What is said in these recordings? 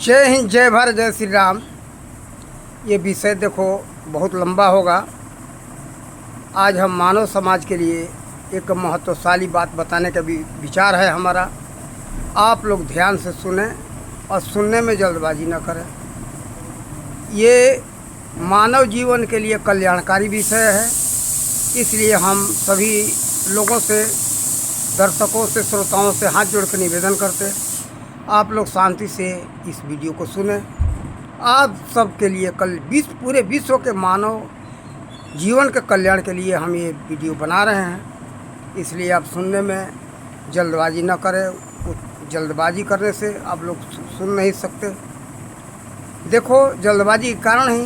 जय हिंद, जय भारत, जय श्री राम। ये विषय देखो बहुत लंबा होगा। आज हम मानव समाज के लिए एक महत्वशाली बात बताने का भी विचार है हमारा। आप लोग ध्यान से सुने और सुनने में जल्दबाजी न करें। ये मानव जीवन के लिए कल्याणकारी विषय है, इसलिए हम सभी लोगों से, दर्शकों से, श्रोताओं से हाथ जोड़ कर निवेदन करते हैं आप लोग शांति से इस वीडियो को सुने। आप सबके लिए पूरे विश्व के मानव जीवन के कल्याण के लिए हम ये वीडियो बना रहे हैं, इसलिए आप सुनने में जल्दबाजी न करें। जल्दबाजी करने से आप लोग सुन नहीं सकते। देखो, जल्दबाजी के कारण ही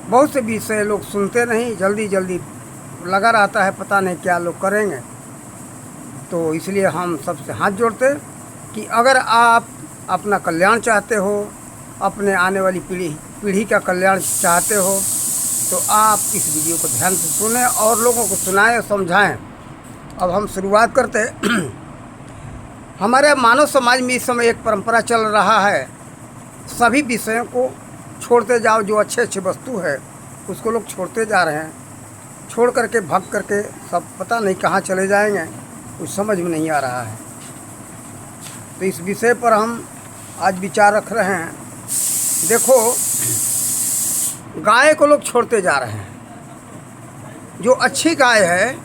बहुत से विषय लोग सुनते नहीं, जल्दी जल्दी लगा रहता है, पता नहीं क्या लोग करेंगे। तो इसलिए हम सबसे हाथ जोड़ते कि अगर आप अपना कल्याण चाहते हो, अपने आने वाली पीढ़ी का कल्याण चाहते हो, तो आप इस वीडियो को ध्यान से सुनें और लोगों को सुनाएं और समझाएं। अब हम शुरुआत करते हैं। हमारे मानव समाज में इस समय एक परंपरा चल रहा है, सभी विषयों को छोड़ते जाओ। जो अच्छे अच्छे वस्तु है उसको लोग छोड़ते जा रहे हैं, छोड़ करके भाग करके सब पता नहीं कहाँ चले जाएंगे, कुछ समझ में नहीं आ रहा है। तो इस विषय पर हम आज विचार रख रहे हैं। देखो, गाय को लोग छोड़ते जा रहे हैं। जो अच्छी गाय है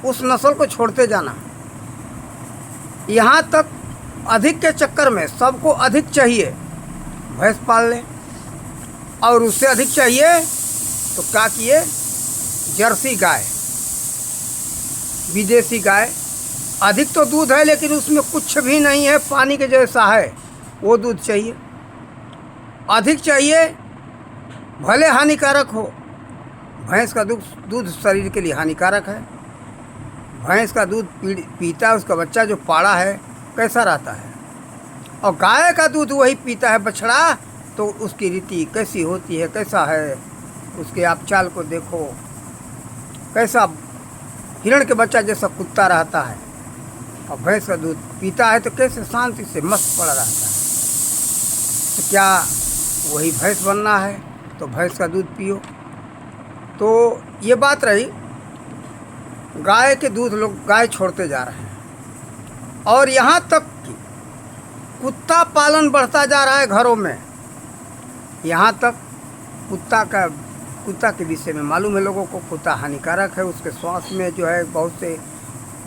उस नस्ल को छोड़ते जाना। यहाँ तक अधिक के चक्कर में सबको अधिक चाहिए, भैंस पाल ले, और उससे अधिक चाहिए तो क्या किए, जर्सी गाय, विदेशी गाय। अधिक तो दूध है लेकिन उसमें कुछ भी नहीं है, पानी के जैसा है, वो दूध चाहिए। अधिक चाहिए, भले हानिकारक हो। भैंस का दूध शरीर के लिए हानिकारक है। भैंस का दूध पीता है उसका बच्चा जो पाड़ा है, कैसा रहता है। और गाय का दूध वही पीता है बछड़ा, तो उसकी रीति कैसी होती है, कैसा है, उसके आप चाल को देखो, कैसा हिरण के बच्चा जैसा कुत्ता रहता है। और भैंस का दूध पीता है तो कैसे शांति से मस्त पड़ा रहता है। तो क्या वही भैंस बनना है तो भैंस का दूध पियो। तो ये बात रही, गाय के दूध लोग गाय छोड़ते जा रहे हैं। और यहाँ तक कि कुत्ता पालन बढ़ता जा रहा है घरों में। यहाँ तक कुत्ता के विषय में मालूम है लोगों को, कुत्ता हानिकारक है। उसके श्वास में जो है बहुत से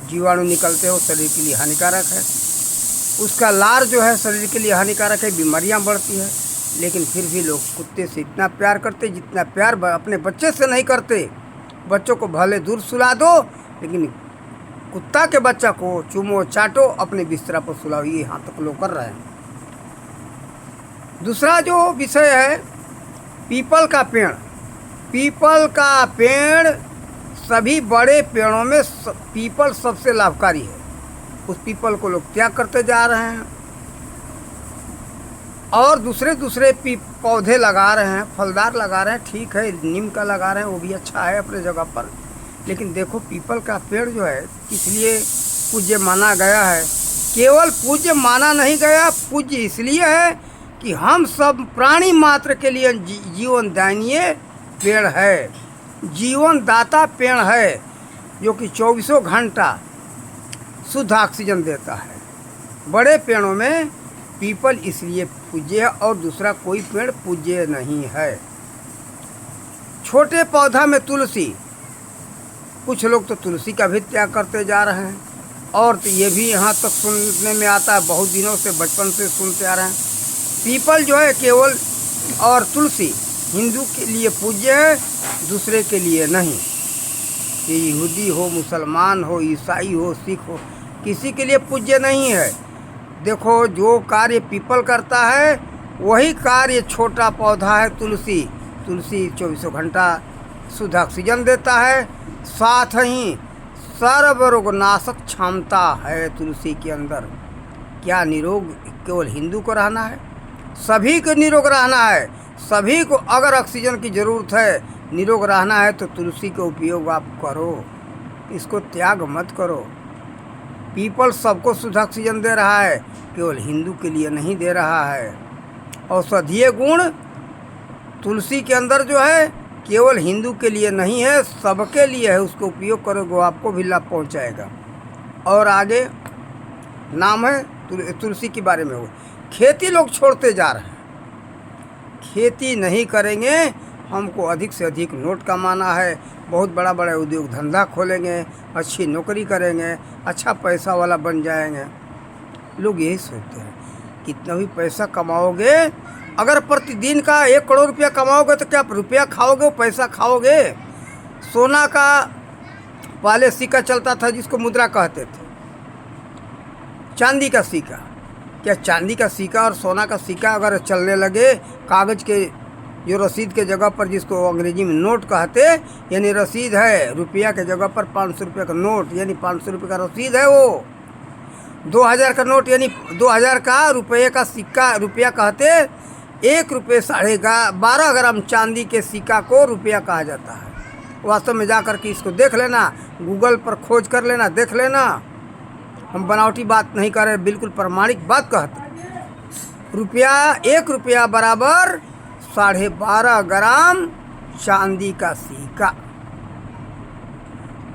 जीवाणु निकलते हो, शरीर के लिए हानिकारक है। उसका लार जो है शरीर के लिए हानिकारक है, बीमारियां बढ़ती है। लेकिन फिर भी लोग कुत्ते से इतना प्यार करते जितना प्यार अपने बच्चे से नहीं करते। बच्चों को भले दूर सुला दो, लेकिन कुत्ता के बच्चा को चूमो चाटो, अपने बिस्तरा पर सुलाओ, ये यहाँ तक लोग कर रहे हैं। दूसरा जो विषय है, पीपल का पेड़। पीपल का पेड़, सभी बड़े पेड़ों में पीपल सबसे लाभकारी है। उस पीपल को लोग त्याग करते जा रहे हैं और दूसरे पौधे लगा रहे हैं, फलदार लगा रहे हैं। ठीक है, नीम का लगा रहे हैं, वो भी अच्छा है अपने जगह पर। लेकिन देखो, पीपल का पेड़ जो है इसलिए पूज्य माना गया है। केवल पूज्य माना नहीं गया, पूज्य इसलिए है कि हम सब प्राणी मात्र के लिए जीवन दायनीय पेड़ है, जीवन दाता पेड़ है, जो कि 24 घंटा शुद्ध ऑक्सीजन देता है। बड़े पेड़ों में पीपल इसलिए पूज्य है और दूसरा कोई पेड़ पूज्य नहीं है। छोटे पौधा में तुलसी, कुछ लोग तो तुलसी का भी त्याग करते जा रहे हैं। और तो ये भी यहाँ तक सुनने में आता है, बहुत दिनों से, बचपन से सुनते आ रहे हैं। पीपल जो है केवल, और तुलसी हिंदू के लिए पूज्य है, दूसरे के लिए नहीं। ये यहूदी हो, मुसलमान हो, ईसाई हो, सिख हो, किसी के लिए पूज्य नहीं है। देखो, जो कार्य पीपल करता है वही कार्य छोटा पौधा है तुलसी। तुलसी 24 घंटा शुद्ध ऑक्सीजन देता है, साथ ही सर्व रोग नाशक क्षमता है तुलसी के अंदर। क्या निरोग केवल हिंदू को रहना है? सभी को निरोग रहना है। सभी को अगर ऑक्सीजन की ज़रूरत है, निरोग रहना है, तो तुलसी का उपयोग आप करो, इसको त्याग मत करो। पीपल सबको शुद्ध ऑक्सीजन दे रहा है, केवल हिंदू के लिए नहीं दे रहा है। औषधीय गुण तुलसी के अंदर जो है केवल हिंदू के लिए नहीं है, सबके लिए है। उसको उपयोग करोगे आपको भी लाभ पहुंचाएगा। और आगे नाम है तुलसी के बारे में। हो खेती लोग छोड़ते जा रहे हैं, खेती नहीं करेंगे, हमको अधिक से अधिक नोट कमाना है, बहुत बड़ा बड़ा उद्योग धंधा खोलेंगे, अच्छी नौकरी करेंगे, अच्छा पैसा वाला बन जाएंगे। लोग यही सोचते हैं कितना भी पैसा कमाओगे, अगर प्रतिदिन का 1 करोड़ रुपया कमाओगे तो क्या रुपया खाओगे, पैसा खाओगे। सोना का पहले सिक्का चलता था जिसको मुद्रा कहते थे, चांदी का सिक्का। क्या चांदी का सिक्का और सोना का सिक्का अगर चलने लगे, कागज़ के जो रसीद के जगह पर जिसको अंग्रेजी में नोट कहते, यानी रसीद है, रुपया के जगह पर 500 रुपये का नोट यानी 500 रुपये का रसीद है। वो 2000 का नोट यानी 2000 का रुपये का सिक्का रुपया कहते। 1 रुपये 12.5 ग्राम चांदी के सिक्का को रुपया कहा जाता है। वास्तव में जा कर के इसको देख लेना, गूगल पर खोज कर लेना, देख लेना। हम बनावटी बात नहीं कर रहे, बिल्कुल प्रमाणिक बात कहते। रुपया 1 रुपया बराबर 12.5 ग्राम चांदी का सिक्का।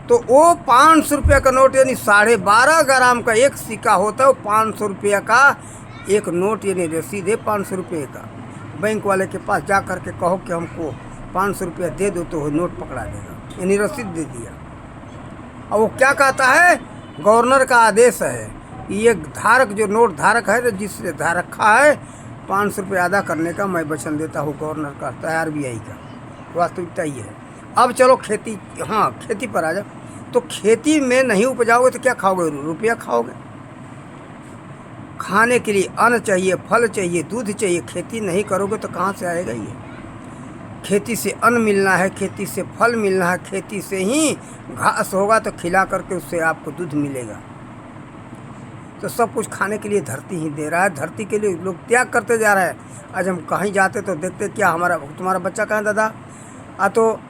तो वो 500 रुपये का नोट यानी 12.5 ग्राम का एक सिक्का होता है। वो 500 रुपये का एक नोट यानी रसीद है 500 रुपये का। बैंक वाले के पास जा कर के कहो कि हमको 500 रुपया दे दो, तो वो नोट पकड़ा देगा, यानी रसीद दे दिया। और वो क्या कहता है, गवर्नर का आदेश है, ये धारक जो नोट धारक है, जिसने धारक रखा है 500 रुपये अदा करने का मैं वचन देता हूँ, गवर्नर करता है, RBI का। वास्तविकता ये है। अब चलो खेती, हाँ खेती पर आ जाओ। तो खेती में नहीं उपजाओगे तो क्या खाओगे, रुपया खाओगे। खाने के लिए अन्न चाहिए, फल चाहिए, दूध चाहिए। खेती नहीं करोगे तो कहाँ से आएगा ये। खेती से अन्न मिलना है, खेती से फल मिलना है, खेती से ही घास होगा तो खिला करके उससे आपको दूध मिलेगा। तो सब कुछ खाने के लिए धरती ही दे रहा है। धरती के लिए लोग त्याग करते जा रहे हैं। आज हम कहीं जाते तो देखते क्या तुम्हारा बच्चा कहाँ है दादा, तो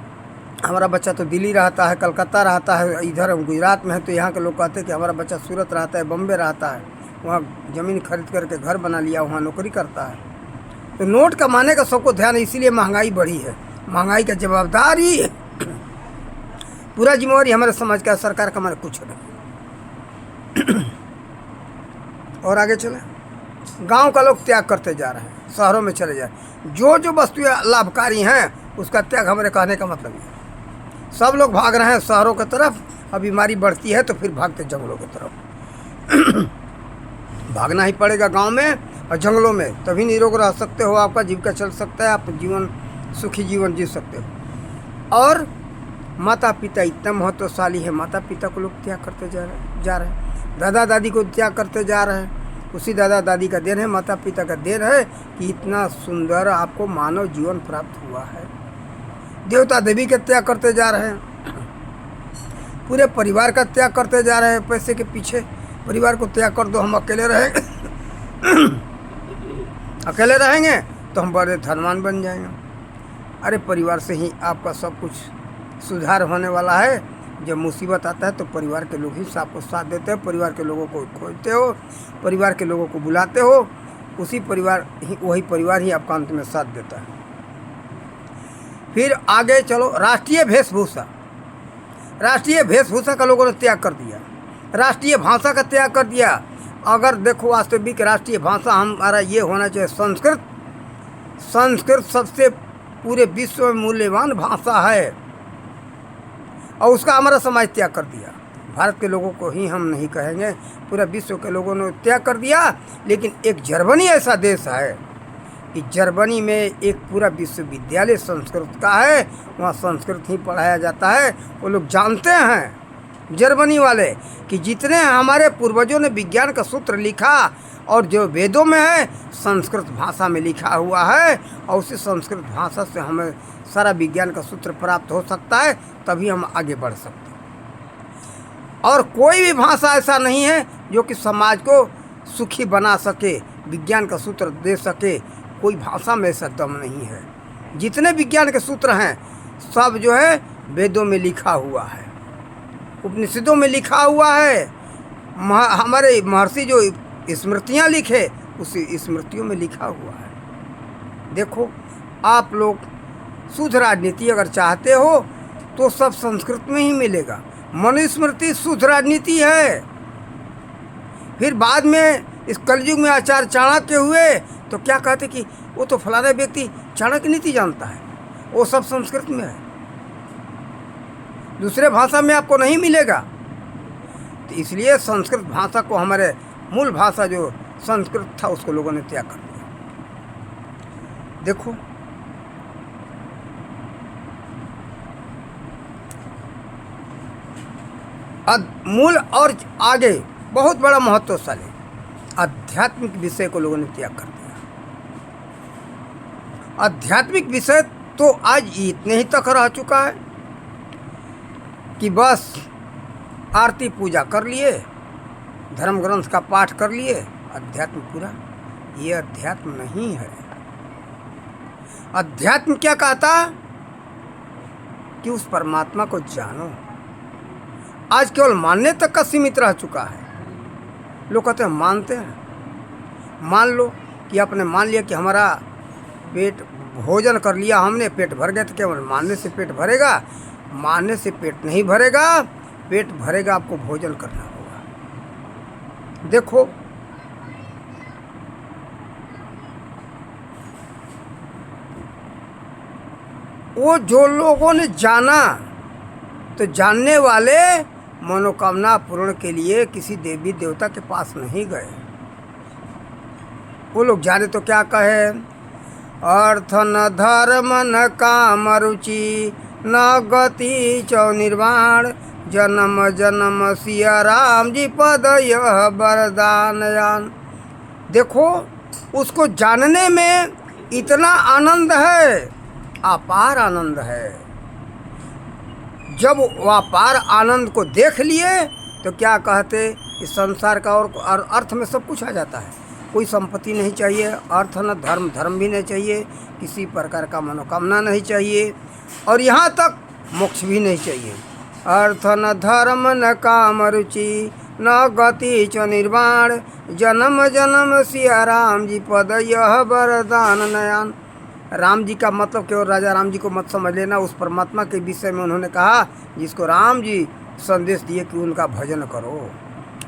हमारा बच्चा तो दिल्ली रहता है, कलकत्ता रहता है, इधर हम गुजरात में है, तो यहाँ के लोग कहते हैं कि हमारा बच्चा सूरत रहता है, बम्बे रहता है, वहाँ ज़मीन खरीद करके घर बना लिया, वहाँ नौकरी करता है। तो नोट कमाने का सबको ध्यान है, इसीलिए महंगाई बढ़ी है। महंगाई का जवाबदारी पूरा जिम्मेवारी हमारे समाज का, सरकार का हमारे कुछ नहीं। और आगे चले, गांव का लोग त्याग करते जा रहे हैं, शहरों में चले जा रहे हैं। जो जो वस्तुएं लाभकारी हैं उसका त्याग हमारे कहने का मतलब है। सब लोग भाग रहे हैं शहरों की तरफ, अब बीमारी बढ़ती है तो फिर भागते जंगलों की तरफ। भागना ही पड़ेगा गांव में और जंगलों में, तभी निरोग रह सकते हो, आपका जीविका चल सकता है, आप जीवन सुखी जीवन जी सकते हो। और माता पिता इतना महत्वशाली है, माता पिता को लोग त्याग करते जा रहे हैं। दादा दादी को त्याग करते जा रहे हैं। उसी दादा दादी का देन है, माता पिता का देन है कि इतना सुंदर आपको मानव जीवन प्राप्त हुआ है। देवता देवी का त्याग करते जा रहे हैं, पूरे परिवार का त्याग करते जा रहे हैं पैसे के पीछे। परिवार को त्याग कर दो, हम अकेले रहेंगे। अकेले रहेंगे तो हम बड़े धनवान बन जाएंगे। अरे परिवार से ही आपका सब कुछ सुधार होने वाला है। जब मुसीबत आता है तो परिवार के लोग ही आपको साथ देते हैं, परिवार के लोगों को खोजते हो, परिवार के लोगों को बुलाते हो, वही परिवार ही आपका अंत में साथ देता है। फिर आगे चलो, राष्ट्रीय वेशभूषा। राष्ट्रीय वेशभूषा का लोगों ने त्याग कर दिया, राष्ट्रीय भाषा का त्याग कर दिया। अगर देखो वास्तविक राष्ट्रीय भाषा हमारा ये होना चाहिए संस्कृत। संस्कृत सबसे पूरे विश्व में मूल्यवान भाषा है और उसका हमारा समाज त्याग कर दिया। भारत के लोगों को ही हम नहीं कहेंगे, पूरा विश्व के लोगों ने त्याग कर दिया। लेकिन एक जर्मनी ऐसा देश है कि जर्मनी में एक पूरा विश्वविद्यालय संस्कृत का है, वहाँ संस्कृत ही पढ़ाया जाता है। वो लोग जानते हैं जर्मनी वाले कि जितने हमारे पूर्वजों ने विज्ञान का सूत्र लिखा और जो वेदों में है संस्कृत भाषा में लिखा हुआ है, और उसी संस्कृत भाषा से हमें सारा विज्ञान का सूत्र प्राप्त हो सकता है, तभी हम आगे बढ़ सकते हैं। और कोई भी भाषा ऐसा नहीं है जो कि समाज को सुखी बना सके, विज्ञान का सूत्र दे सके। कोई भाषा में ऐसा दम नहीं है। जितने विज्ञान के सूत्र हैं सब जो है वेदों में लिखा हुआ है, उपनिषदों में लिखा हुआ है। हमारे महर्षि जो स्मृतियाँ लिखे उसी स्मृतियों में लिखा हुआ है। देखो, आप लोग शुद्ध राजनीति अगर चाहते हो, आप लोग शुद्ध राजनीति अगर चाहते हो तो सब संस्कृत में ही मिलेगा। मनुस्मृति शुद्ध राजनीति है। फिर बाद में इस कलयुग में आचार्य चाणक्य हुए तो क्या कहते कि वो तो फलाना व्यक्ति चाणक्य नीति जानता है, वो सब संस्कृत में है, दूसरे भाषा में आपको नहीं मिलेगा। तो इसलिए संस्कृत भाषा को, हमारे मूल भाषा जो संस्कृत था, उसको लोगों ने त्याग कर दिया। देखो, मूल और आगे बहुत बड़ा महत्वशाली आध्यात्मिक विषय को लोगों ने त्याग कर दिया। आध्यात्मिक विषय तो आज इतने ही तक रह चुका है कि बस आरती पूजा कर लिए, धर्म ग्रंथ का पाठ कर लिए, अध्यात्म पूरा। ये अध्यात्म नहीं है। अध्यात्म क्या कहता कि उस परमात्मा को जानो। आज केवल मानने तक का सीमित रह चुका है। लोग कहते हैं मानते हैं। मान लो कि आपने मान लिया कि हमारा पेट, भोजन कर लिया हमने, पेट भर गया, तो केवल मानने से पेट भरेगा? मानने से पेट नहीं भरेगा। पेट भरेगा, आपको भोजन करना होगा। देखो, वो जो लोगों ने जाना, तो जानने वाले मनोकामना पूर्ण के लिए किसी देवी देवता के पास नहीं गए। वो लोग जाने तो क्या कहे, अर्थ न धर्म न काम रुचि न गति चौ निर्वाण, जन्म जन्म सिया राम जी पद यह वरदान यान। देखो, उसको जानने में इतना आनंद है, अपार आनंद है। जब वह अपार आनंद को देख लिए तो क्या कहते, इस संसार का और अर्थ में सब कुछ आ जाता है। कोई संपत्ति नहीं चाहिए, अर्थ न धर्म, धर्म भी नहीं चाहिए, किसी प्रकार का मनोकामना नहीं चाहिए, और यहाँ तक मोक्ष भी नहीं चाहिए। अर्थ न धर्म न काम रुचि न गति च निर्वाण, जन्म जन्म सिया राम जी पद यह वरदान नयन। राम जी का मतलब केवल राजा राम जी को मत समझ लेना। उस परमात्मा के विषय में उन्होंने कहा जिसको राम जी संदेश दिए कि उनका भजन करो।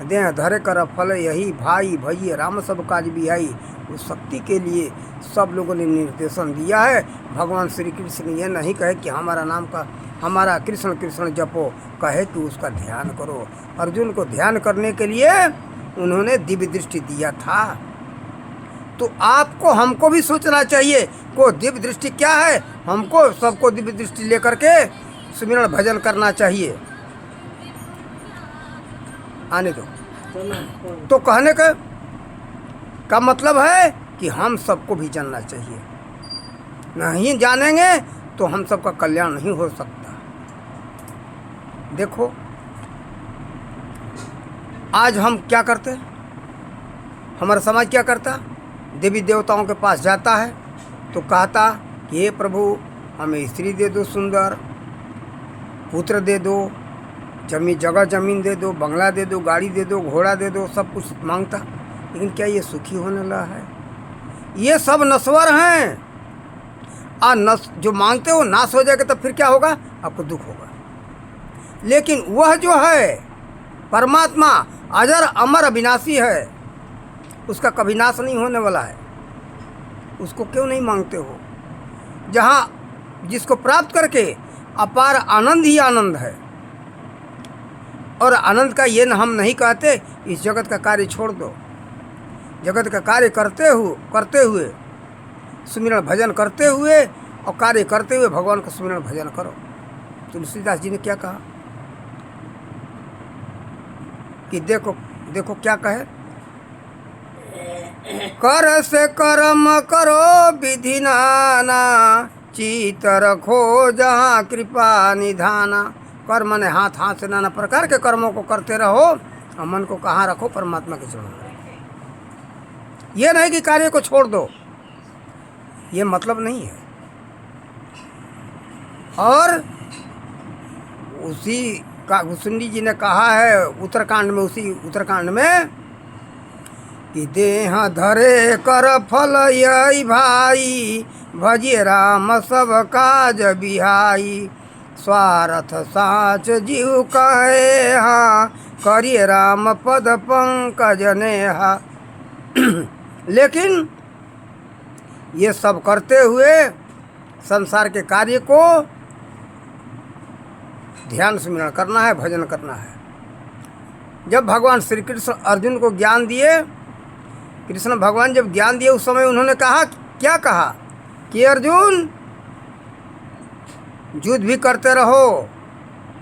देह धरे कर फल यही भाई भैया राम सब काज बिहाई। उस शक्ति के लिए सब लोगों ने निर्देशन दिया है। भगवान श्री कृष्ण ये नहीं कहे कि हमारा नाम का, हमारा कृष्ण कृष्ण जपो, कहे कि उसका ध्यान करो। अर्जुन को ध्यान करने के लिए उन्होंने दिव्य दृष्टि दिया था। तो आपको, हमको भी सोचना चाहिए को दिव्य दृष्टि क्या है। हमको सबको दिव्य दृष्टि लेकर के सुमिरन भजन करना चाहिए। आने दो। तो कहने का मतलब है कि हम सबको भी जानना चाहिए। नहीं जानेंगे तो हम सबका कल्याण नहीं हो सकता। देखो, आज हम क्या करते हैं, हमारा समाज क्या करता, देवी देवताओं के पास जाता है तो कहता कि हे प्रभु हमें स्त्री दे दो, सुंदर पुत्र दे दो, जमीन दे दो, बंगला दे दो, गाड़ी दे दो, घोड़ा दे दो, सब कुछ मांगता। लेकिन क्या ये सुखी होने लगा है? ये सब नश्वर हैं। जो मांगते हो नाश हो जाएगा, तब फिर क्या होगा? आपको दुख होगा। लेकिन वह जो है परमात्मा अजर अमर अविनाशी है, उसका कभी नाश नहीं होने वाला है। उसको क्यों नहीं मांगते हो? जहाँ जिसको प्राप्त करके अपार आनंद ही आनंद है। और आनंद का ये हम नहीं कहते इस जगत का कार्य छोड़ दो। जगत का कार्य करते हुए सुमिरन भजन करते हुए और कार्य करते हुए भगवान का सुमिरन भजन करो। तुलसीदास जी ने क्या कहा कि देखो क्या कहे, कर से कर्म करो विधि नाना, चित रखो जहाँ कृपा निधाना। कर्म ने हाथ से नाना प्रकार के कर्मों को करते रहो और मन को कहाँ रखो? परमात्मा के चरणों में। ये नहीं कि कार्य को छोड़ दो, ये मतलब नहीं है। और उसी का गुसुंडी जी ने कहा है उत्तरकांड में, उसी उत्तरकांड में कि देह धरे कर फल यही भाई, भजिए राम सब काज बिहाई। स्वार्थ साच जीव कहे हाँ, करिए राम पद पंकज नेहा। लेकिन ये सब करते हुए संसार के कार्य को ध्यान स्मरण करना है, भजन करना है। जब भगवान श्री कृष्ण अर्जुन को ज्ञान दिए, कृष्ण भगवान जब ज्ञान दिए, उस समय उन्होंने कहा, क्या कहा कि अर्जुन युद्ध भी करते रहो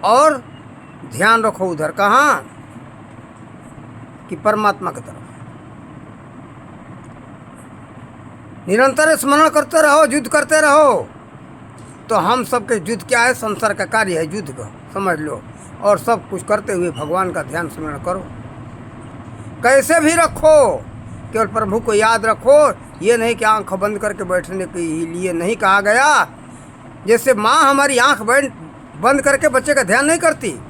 और ध्यान रखो उधर, कहाँ कि परमात्मा की तरफ। निरंतर स्मरण करते रहो, युद्ध करते रहो। तो हम सबके युद्ध क्या है? संसार का कार्य है युद्ध का, समझ लो। और सब कुछ करते हुए भगवान का ध्यान स्मरण करो। कैसे भी रखो, केवल प्रभु को याद रखो। ये नहीं कि आंख बंद करके बैठने के लिए नहीं कहा गया। जैसे माँ हमारी आंख बंद करके बच्चे का ध्यान नहीं करती,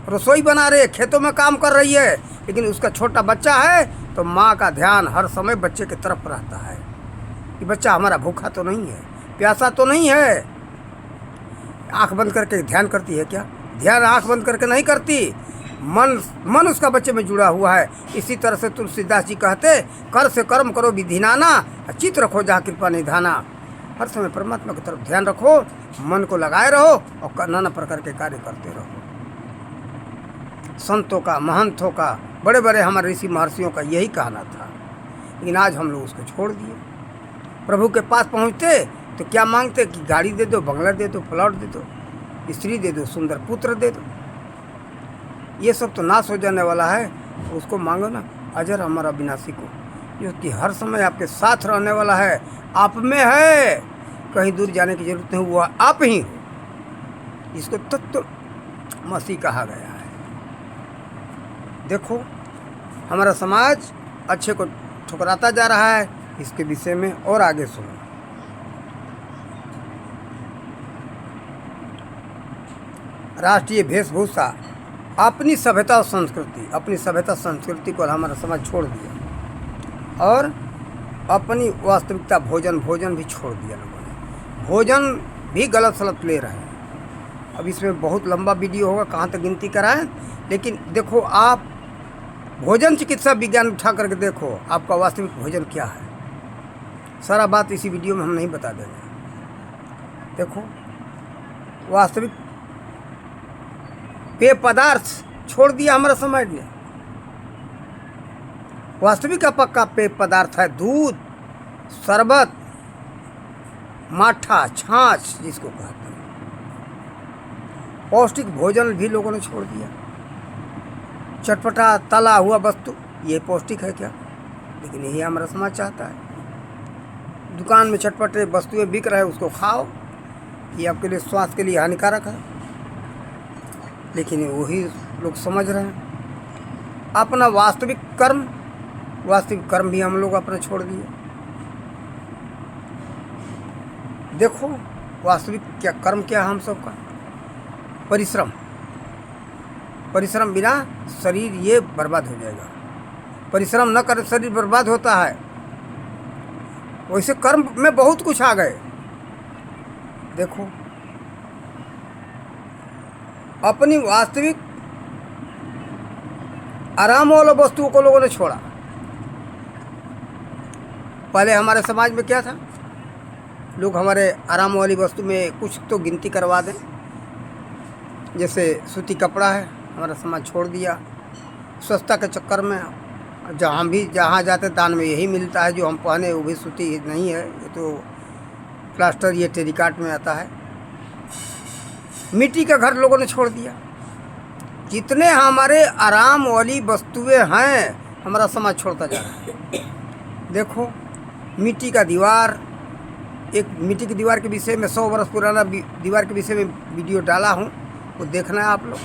रसोई बना रही है, खेतों में काम कर रही है, लेकिन उसका छोटा बच्चा है तो माँ का ध्यान हर समय बच्चे की तरफ रहता है कि बच्चा हमारा भूखा तो नहीं है, प्यासा तो नहीं है। आंख बंद करके ध्यान करती है क्या? ध्यान आंख बंद करके नहीं करती। मन उसका बच्चे में जुड़ा हुआ है। इसी तरह से तुलसीदास जी कहते, कर से कर्म करो विधि नाना, चित रखो जहाँ कृपा निधाना। हर समय परमात्मा की तरफ ध्यान रखो, मन को लगाए रहो और नाना प्रकार के कार्य करते रहो। संतों का, महंतों का, बड़े बड़े हमारे ऋषि महर्षियों का यही कहना था। लेकिन आज हम लोग उसको छोड़ दिए। प्रभु के पास पहुँचते तो क्या मांगते कि गाड़ी दे दो, बंगला दे दो, प्लॉट दे दो, स्त्री दे दो, सुंदर पुत्र दे दो। ये सब तो नाश हो जाने वाला है। उसको मांगो ना, अजर हमारा विनाशी को, जो कि हर समय आपके साथ रहने वाला है, आप में है, कहीं दूर जाने की जरूरत नहीं, हुआ आप ही हो। इसको तत्व मसीह कहा गया है। देखो हमारा समाज अच्छे को ठुकराता जा रहा है। इसके विषय में और आगे सुनो। राष्ट्रीय वेशभूषा, अपनी सभ्यता और संस्कृति को हमारा समाज छोड़ दिया और अपनी वास्तविकता भोजन भी छोड़ दिया लोगों ने। भोजन भी गलत सलत ले रहे हैं। अब इसमें बहुत लंबा वीडियो होगा, कहाँ तक गिनती कराएं। लेकिन देखो, आप भोजन चिकित्सा विज्ञान उठा करके देखो आपका वास्तविक भोजन क्या है। सारा बात इसी वीडियो में हम नहीं बता देंगे। देखो, वास्तविक पेय पदार्थ छोड़ दिया हमारा समाज ने। वास्तविक का पक्का पेय पदार्थ है दूध, शरबत, माठा, छाछ जिसको कहते हैं। पौष्टिक भोजन भी लोगों ने छोड़ दिया। चटपटा तला हुआ वस्तु, ये पौष्टिक है क्या? लेकिन यही हमारा समाज चाहता है। दुकान में चटपटे वस्तुएं बिक रहे हैं, उसको खाओ, ये आपके लिए स्वास्थ्य के लिए हानिकारक है। लेकिन वही लोग समझ रहे हैं। अपना वास्तविक कर्म भी हम लोग अपने छोड़ दिए। देखो वास्तविक क्या कर्म क्या है हम सबका? परिश्रम बिना शरीर ये बर्बाद हो जाएगा। परिश्रम न करे शरीर बर्बाद होता है। वैसे कर्म में बहुत कुछ आ गए। देखो, अपनी वास्तविक आराम वाला वस्तुओं को लोगों ने छोड़ा। पहले हमारे समाज में क्या था? लोग हमारे आराम वाली वस्तु में कुछ तो गिनती करवा दें। जैसे सूती कपड़ा है, हमारा समाज छोड़ दिया। सस्ता के चक्कर में जहाँ जाते दान में यही मिलता है। जो हम पहने वो भी सूती नहीं है, ये तो प्लास्टर, ये टेरिकाट में आता है। मिट्टी का घर लोगों ने छोड़ दिया। जितने हमारे आराम वाली वस्तुएं हैं, हमारा समाज छोड़ता जा रहा है। देखो, मिट्टी का दीवार, एक मिट्टी की दीवार के विषय में 100 वर्ष पुराना दीवार के विषय में वीडियो डाला हूँ, वो देखना है आप लोग।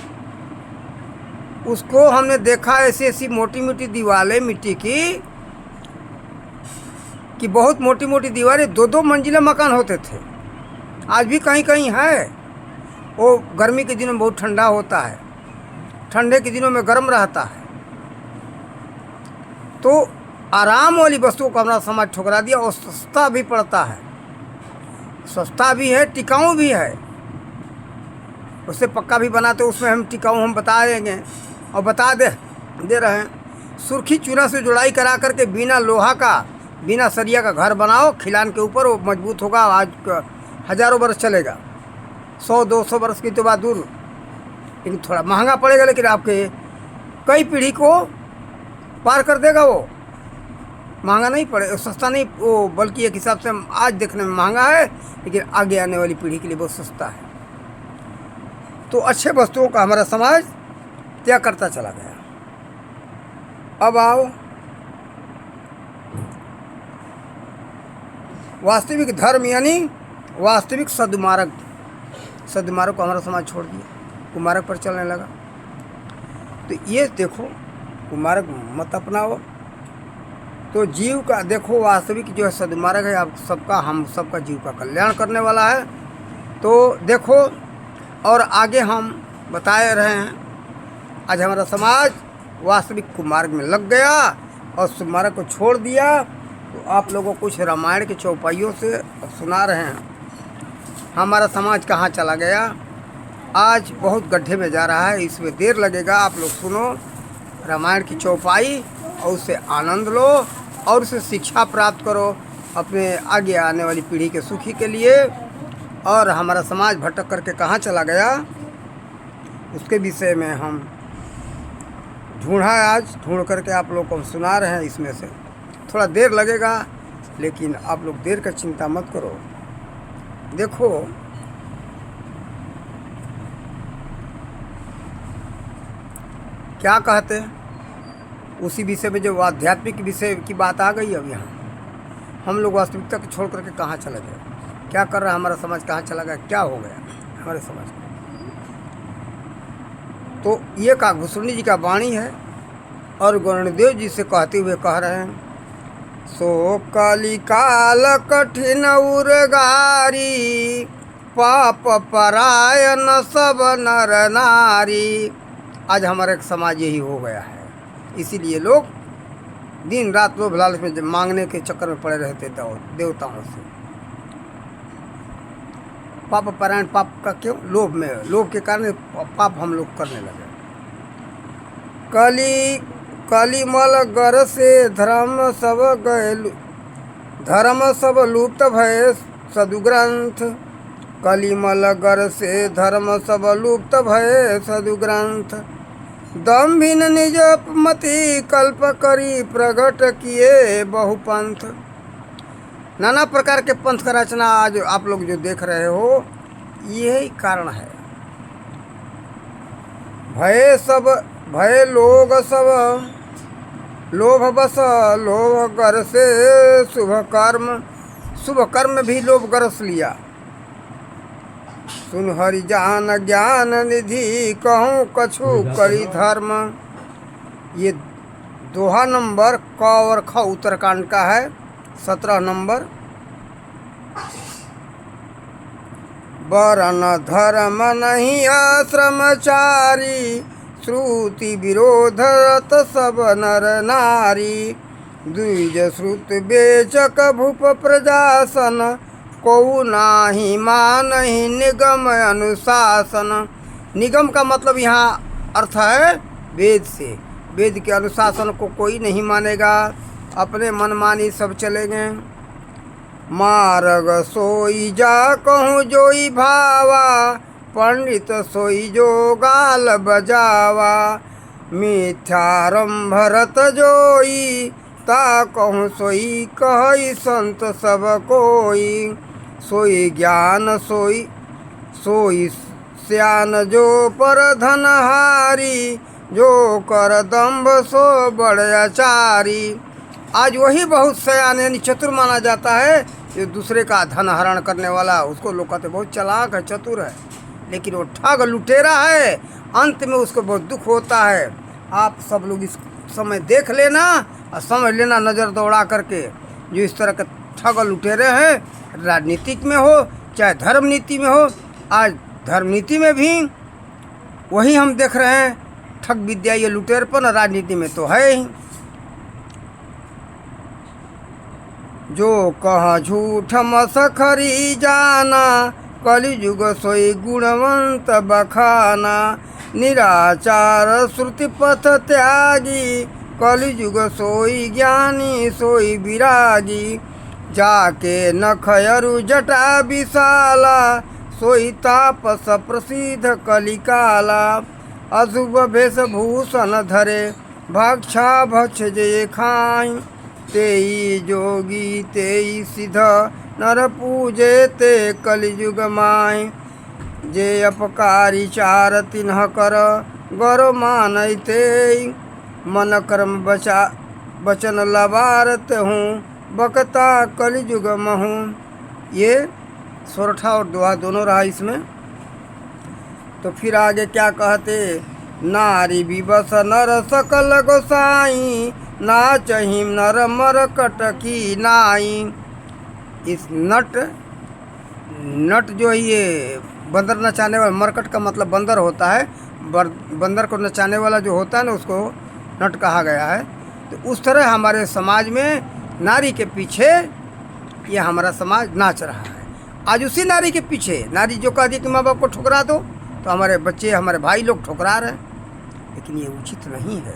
उसको हमने देखा, ऐसी मोटी दीवारें मिट्टी की, कि बहुत मोटी दीवारें, 2-2 मंजिला मकान होते थे। आज भी कहीं कहीं है। वो गर्मी के दिनों में बहुत ठंडा होता है, ठंडे के दिनों में गर्म रहता है। तो आराम वाली वस्तुओं को हमारा समाज ठुकरा दिया, और सस्ता भी पड़ता है, सस्ता भी है, टिकाऊ भी है। उससे पक्का भी बनाते, उसमें हम टिकाऊ हम बता देंगे और बता दे रहे हैं। सुर्खी चूना से जुड़ाई करा करके बिना लोहा का, बिना सरिया का घर बनाओ खिलान के ऊपर, वो मजबूत होगा, आज हज़ारों बरस चलेगा, 100-200 बरस की तो बात दूर, लेकिन थोड़ा महंगा पड़ेगा, लेकिन आपके कई पीढ़ी को पार कर देगा। वो महंगा नहीं पड़े, सस्ता नहीं, वो बल्कि एक हिसाब से आज देखने में महंगा है, लेकिन आगे आने वाली पीढ़ी के लिए बहुत सस्ता है। तो अच्छे वस्तुओं का हमारा समाज त्याग करता चला गया। अब आओ वास्तविक धर्म, यानी वास्तविक सद्मार्ग। सद्मार्ग को हमारा समाज छोड़ दिया, कुमार्ग पर चलने लगा। तो ये देखो, कुमार्ग मत अपनाओ, तो जीव का देखो, वास्तविक जो है सद्मार्ग है, आप सबका, हम सबका जीव का कल्याण करने वाला है। तो देखो, और आगे हम बताए रहे हैं, आज हमारा समाज वास्तविक कुमार्ग में लग गया और सुमार्ग को छोड़ दिया। तो आप लोगों को कुछ रामायण के चौपाइयों से सुना रहे हैं हमारा समाज कहाँ चला गया। आज बहुत गड्ढे में जा रहा है, इसमें देर लगेगा। आप लोग सुनो रामायण की चौपाई और उससे आनंद लो और उससे शिक्षा प्राप्त करो अपने आगे आने वाली पीढ़ी के सुखी के लिए। और हमारा समाज भटक करके कहाँ चला गया उसके विषय में हम ढूंढ करके आप लोग को सुना रहे हैं। इसमें से थोड़ा देर लगेगा, लेकिन आप लोग देर का चिंता मत करो। देखो, क्या कहते हैं उसी विषय में, जो आध्यात्मिक विषय की बात आ गई। अब यहाँ हम लोग वास्तविकता को छोड़ करके कहाँ चला गया, क्या कर रहा है हमारा समाज, कहाँ चला गया, क्या हो गया हमारे समाज को। तो ये काकभूषणी जी का वाणी है और गौरणदेव जी से कहते हुए कह रहे हैं, सो कलिकाल कठिन उर्गारी, पाप परायण सब नर नारी। आज हमारा एक समाज यही हो गया है, इसीलिए लोग दिन रात लोभ लालच में मांगने के चक्कर में पड़े रहते देवताओं से। पाप परायण, पाप का क्यों, लोभ में, लोभ के कारण पाप हम लोग करने लगे। कलिमल गर से धर्म सब गए, धर्म सब लुप्त भय सदुग्रंथ। कलिमल गर से धर्म सब लुप्त भय सदुग्रंथ। दम्भिन निज मति कल्प करी, प्रगट किए बहुपंथ। नाना प्रकार के पंथ का रचना आज आप लोग जो देख रहे हो, यही कारण है। भय लोग सब लोभ बस, लोभ गर से शुभ कर्म भी लोभ गरस लिया। सुन हरि जान ज्ञान निधि, कहूँ कछु करी धर्म। ये दोहा नंबर क और ख उत्तरकांड का है, 17 नंबर। वर्ण धर्म नहीं आश्रमचारी, श्रुति विरोधरत सब नर नारी। द्विज श्रुत बेचक भूप प्रजासन, को नाही मानहि निगम अनुशासन। निगम का मतलब यहाँ अर्थ है वेद से। वेद के अनुशासन को कोई नहीं मानेगा, अपने मनमानी सब चलेंगे। मार्ग सोई जा कहूँ जोई भावा, पंडित सोई जो गाल बजावा। मिथ्यारंभरत जोई, ता कहूँ सोई कही संत सब कोई। सोई ज्ञान सोई स्यान जो पर धनहारी, जो कर दम्भ सो बड़याचारी। आज वही बहुत सयान यानी चतुर माना जाता है, जो दूसरे का धन हरण करने वाला, उसको लोग कहते बहुत चालाक है, चतुर है, लेकिन वो ठग लुटेरा है। अंत में उसको बहुत दुख होता है। आप सब लोग इस समय देख लेना और समझ लेना, नज़र दौड़ा करके, जो इस तरह के ठग लुटेरे हैं, राजनीतिक में हो चाहे धर्म नीति में हो। आज धर्म नीति में भी वही हम देख रहे हैं, ठग विद्या, ये लुटेरपन, राजनीति में तो है ही। जो कह झूठ मसखरी जाना, कलियुग सोई गुणवंत बखाना। निराचार श्रुति पथ त्यागी, कलियुग सोई ज्ञानी सोई विरागी। जाके नखयरु जटा विशाला, सोई तापस प्रसिद्ध कलिकाला। अशुभ वेशभूषण धरे, भक्षा भक्ष जे खाई। तेई जोगी तेई सिद्ध, नर पूजे ते कलियुग माय। जे अपकारी चार तिन्ह कर, गौरव मानई तेई। मन कर्म बचन लबारत हूँ, बकता कलियुग महूँ। ये सोरठा और दोहा दोनों रहा इसमें। तो फिर आगे क्या कहते, नारी विवश नर सकल गोसाई, नाचही नर मर कटकी नाई। इस नट जो है ये बंदर नचाने वाला, मरकट का मतलब बंदर होता है। बंदर को नचाने वाला जो होता है ना, उसको नट कहा गया है। तो उस तरह हमारे समाज में नारी के पीछे ये हमारा समाज नाच रहा है। आज उसी नारी के पीछे, नारी जो कहती है कि माँ बाप को ठुकरा दो, तो हमारे बच्चे हमारे भाई लोग ठुकरा रहे हैं। लेकिन ये उचित नहीं है।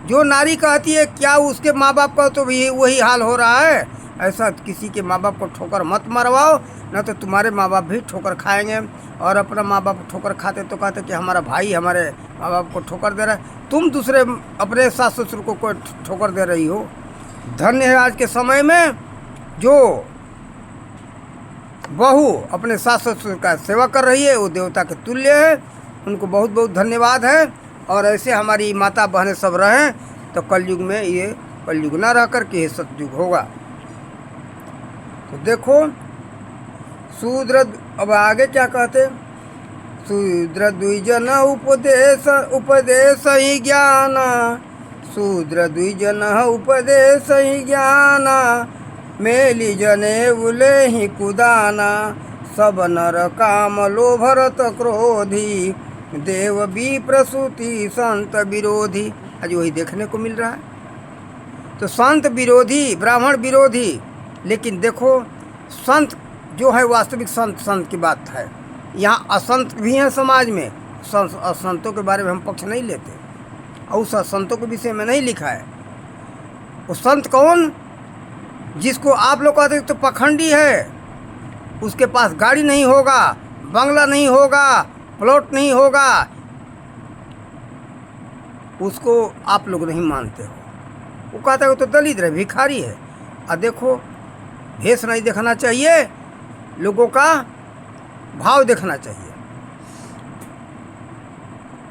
जो नारी कहती है क्या उसके माँ बाप का तो भी वही हाल हो रहा है। ऐसा किसी के माँ बाप को ठोकर मत मरवाओ, न तो तुम्हारे माँ बाप भी ठोकर खाएंगे। और अपना माँ बाप ठोकर खाते तो कहते कि हमारा भाई हमारे माँ बाप को ठोकर दे रहा है, तुम दूसरे अपने सास ससुर को कोई ठोकर दे रही हो। धन्य है आज के समय में जो बहू अपने सास ससुर का सेवा कर रही है, वो देवता के तुल्य है। उनको बहुत बहुत धन्यवाद है। और ऐसे हमारी माता बहनें सब रहें तो कलयुग में ये कलयुग ना रह कर के सतयुग होगा। तो देखो शूद्र, अब आगे क्या कहते, शूद्र द्विजन उपदेश ही ज्ञान। शूद्र द्विजन उपदेश ही ज्ञान, मेली जने उले ही कुदाना। सब नर काम लोभरत क्रोधी, देव भी प्रसूति संत विरोधी। आज वही देखने को मिल रहा है। तो संत विरोधी, ब्राह्मण विरोधी। लेकिन देखो संत जो है वास्तविक संत की बात है। यहाँ असंत भी हैं समाज में। असंतों के बारे में हम पक्ष नहीं लेते और उस असंतों के विषय में नहीं लिखा है। वो संत कौन, जिसको आप लोग कहते तो पखंडी है, उसके पास गाड़ी नहीं होगा, बंगला नहीं होगा, प्लॉट नहीं होगा, उसको आप लोग नहीं मानते हो। वो कहता है वो तो दलित है, भिखारी है। और देखो भेष नहीं देखना चाहिए, लोगों का भाव देखना चाहिए।